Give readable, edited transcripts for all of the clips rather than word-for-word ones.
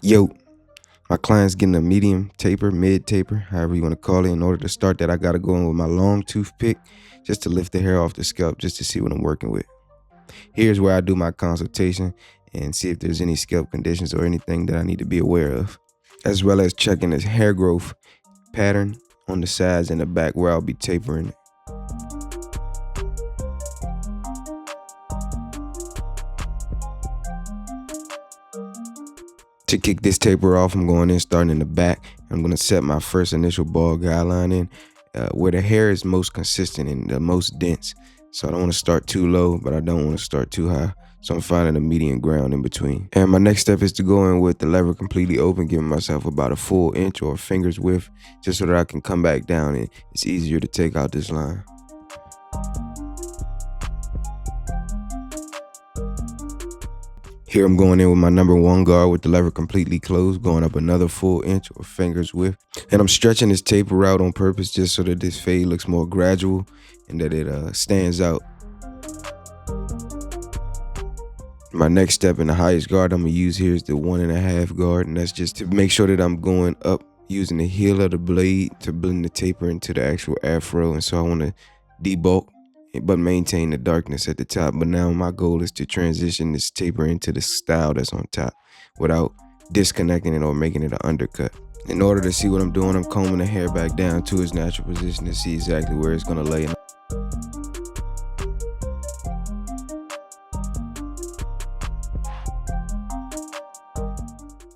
Yo, my client's getting a medium taper, mid taper, however you want to call it. In order to start that, I got to go in with my long toothpick just to lift the hair off the scalp, just to see what I'm working with. Here's where I do my consultation and see if there's any scalp conditions or anything that I need to be aware of, as well as checking this hair growth pattern on the sides and the back where I'll be tapering it. To kick this taper off, I'm going in starting in the back. I'm going to set my first initial bald guideline in where the hair is most consistent and the most dense. So I don't want to start too low, but I don't want to start too high. So I'm finding a median ground in between. And my next step is to go in with the lever completely open, giving myself about a full inch or a finger's width, just so that I can come back down and it's easier to take out this line. Here I'm going in with my number 1 guard with the lever completely closed, going up another full inch or finger's width. And I'm stretching this taper out on purpose just so that this fade looks more gradual and that it stands out. My next step in the highest guard I'm gonna use here is the 1.5 guard, and that's just to make sure that I'm going up using the heel of the blade to blend the taper into the actual afro. And so I want to debulk but maintain the darkness at the top. But now my goal is to transition this taper into the style that's on top without disconnecting it or making it an undercut. In order to see what I'm doing, I'm combing the hair back down to its natural position to see exactly where it's gonna lay.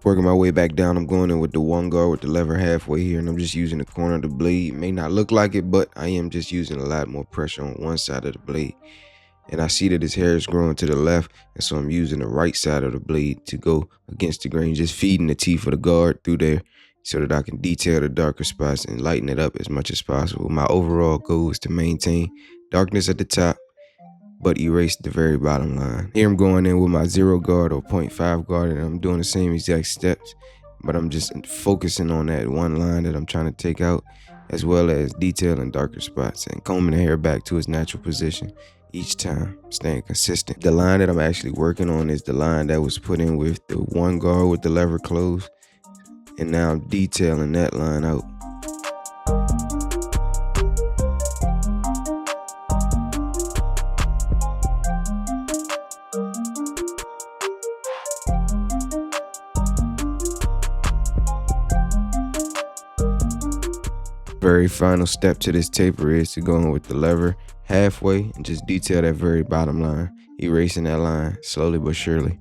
Working my way back down, I'm going in with the 1 guard with the lever halfway here, and I'm just using the corner of the blade. It may not look like it, but I am just using a lot more pressure on one side of the blade. And I see that his hair is growing to the left, and so I'm using the right side of the blade to go against the grain, just feeding the teeth of the guard through there so that I can detail the darker spots and lighten it up as much as possible. My overall goal is to maintain darkness at the top, but erase the very bottom line. Here I'm going in with my 0 guard or 0.5 guard, and I'm doing the same exact steps, but I'm just focusing on that one line that I'm trying to take out, as well as detailing darker spots and combing the hair back to its natural position each time, staying consistent. The line that I'm actually working on is the line that was put in with the 1 guard with the lever closed, and now I'm detailing that line out. Very final step to this taper is to go in with the lever halfway and just detail that very bottom line, erasing that line slowly but surely.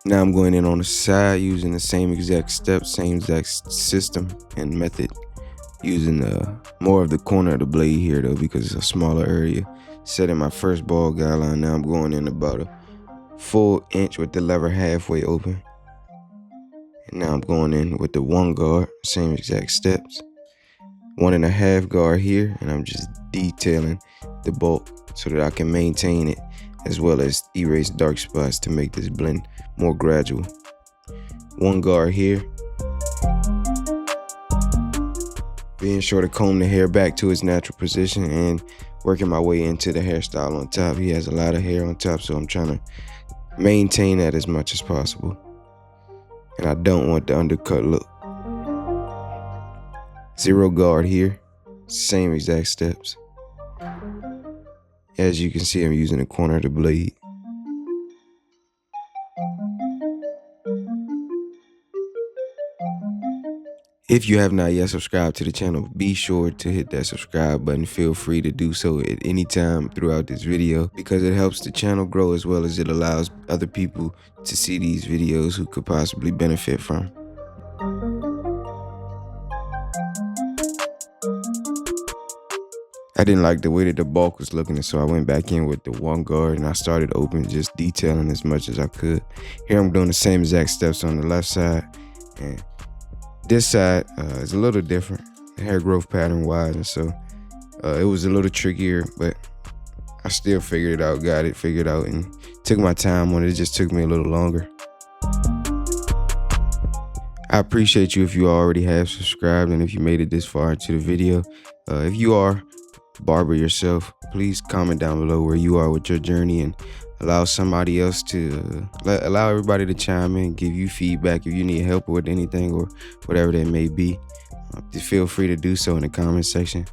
Now I'm going in on the side using the same exact steps, same exact system and method, using more of the corner of the blade here though, because it's a smaller area. Setting my first bald guideline. Now I'm going in about a full inch with the lever halfway open. And now I'm going in with the 1 guard, same exact steps. 1.5 guard here, and I'm just detailing the bulk so that I can maintain it, as well as erase dark spots to make this blend more gradual. 1 guard here. Being sure to comb the hair back to its natural position and working my way into the hairstyle on top. He has a lot of hair on top, so I'm trying to maintain that as much as possible. And I don't want the undercut look. 0 guard here, same exact steps. As you can see, I'm using the corner of the blade. If you have not yet subscribed to the channel, be sure to hit that subscribe button. Feel free to do so at any time throughout this video, because it helps the channel grow, as well as it allows other people to see these videos who could possibly benefit from. I didn't like the way that the bulk was looking, and so I went back in with the 1 guard and I started open, just detailing as much as I could. Here I'm doing the same exact steps on the left side, and this side is a little different, hair growth pattern wise, and so it was a little trickier, but I still figured it out, got it figured out, and took my time on it. It just took me a little longer. I appreciate you if you already have subscribed and if you made it this far into the video. If you are barber yourself, please comment down below where you are with your journey and allow somebody else to allow everybody to chime in, give you feedback if you need help with anything or whatever that may be. Just feel free to do so in the comment section.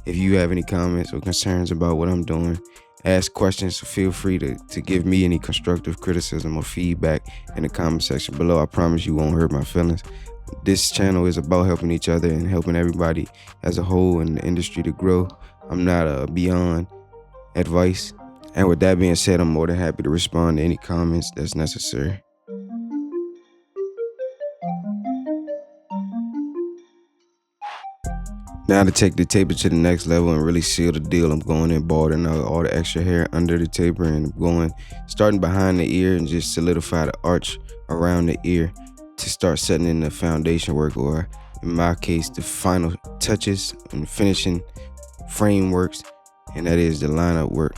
If you have any comments or concerns about what I'm doing, ask questions, feel free to give me any constructive criticism or feedback in the comment section below. I promise you won't hurt my feelings. This channel is about helping each other and helping everybody as a whole in the industry to grow. I'm not beyond advice. And with that being said, I'm more than happy to respond to any comments that's necessary. Now to take the taper to the next level and really seal the deal, I'm going in balding out all the extra hair under the taper, and I'm going starting behind the ear and just solidify the arch around the ear to start setting in the foundation work, or in my case, the final touches and finishing frameworks, and that is the lineup work.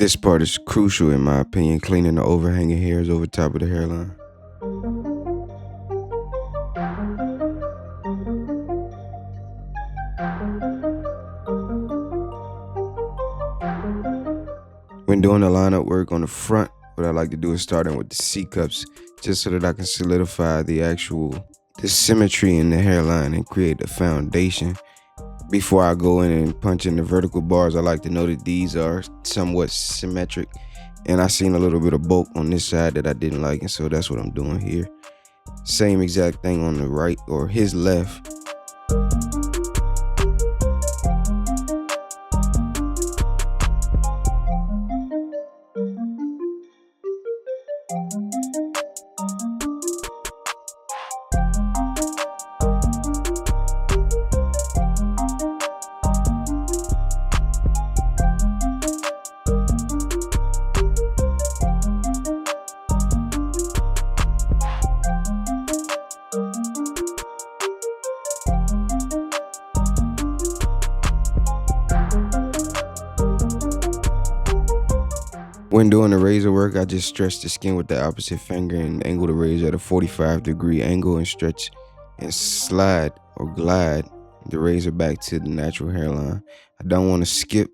This part is crucial in my opinion, cleaning the overhanging hairs over top of the hairline. When doing the lineup work on the front, what I like to do is start in with the C-cups, just so that I can solidify the symmetry in the hairline and create the foundation. Before I go in and punch in the vertical bars, I like to know that these are somewhat symmetric, and I seen a little bit of bulk on this side that I didn't like, and so that's what I'm doing here. Same exact thing on the right, or his left. When doing the razor work, I just stretch the skin with the opposite finger and angle the razor at a 45-degree angle and stretch and slide or glide the razor back to the natural hairline. I don't want to skip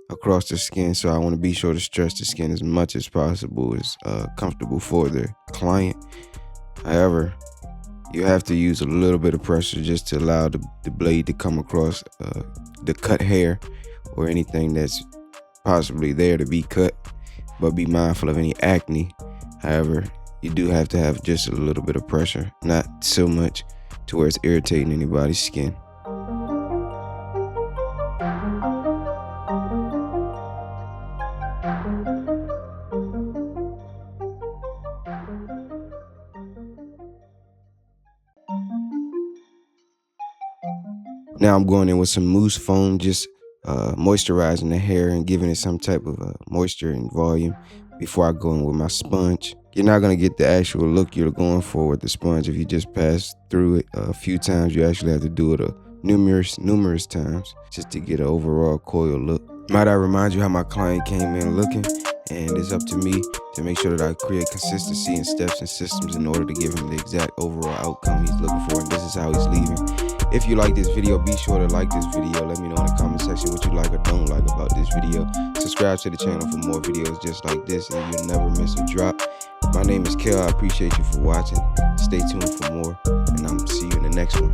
across the skin, so I want to be sure to stretch the skin as much as possible, as comfortable for the client. However, you have to use a little bit of pressure just to allow the blade to come across the cut hair or anything that's possibly there to be cut. But be mindful of any acne. However, you do have to have just a little bit of pressure, not so much to where it's irritating anybody's skin. Now I'm going in with some mousse foam, just moisturizing the hair and giving it some type of moisture and volume before I go in with my sponge. You're not going to get the actual look you're going for with the sponge if you just pass through it a few times. You actually have to do it numerous times just to get an overall coil look. Might I remind you how my client came in looking, and it's up to me to make sure that I create consistency in steps and systems in order to give him the exact overall outcome he's looking for, and this is how he's leaving. If you like this video, be sure to like this video. Let me know in the comment section what you like or don't like about this video. Subscribe to the channel for more videos just like this, and you'll never miss a drop. My name is Kel. I appreciate you for watching. Stay tuned for more, and I'm see you in the next one.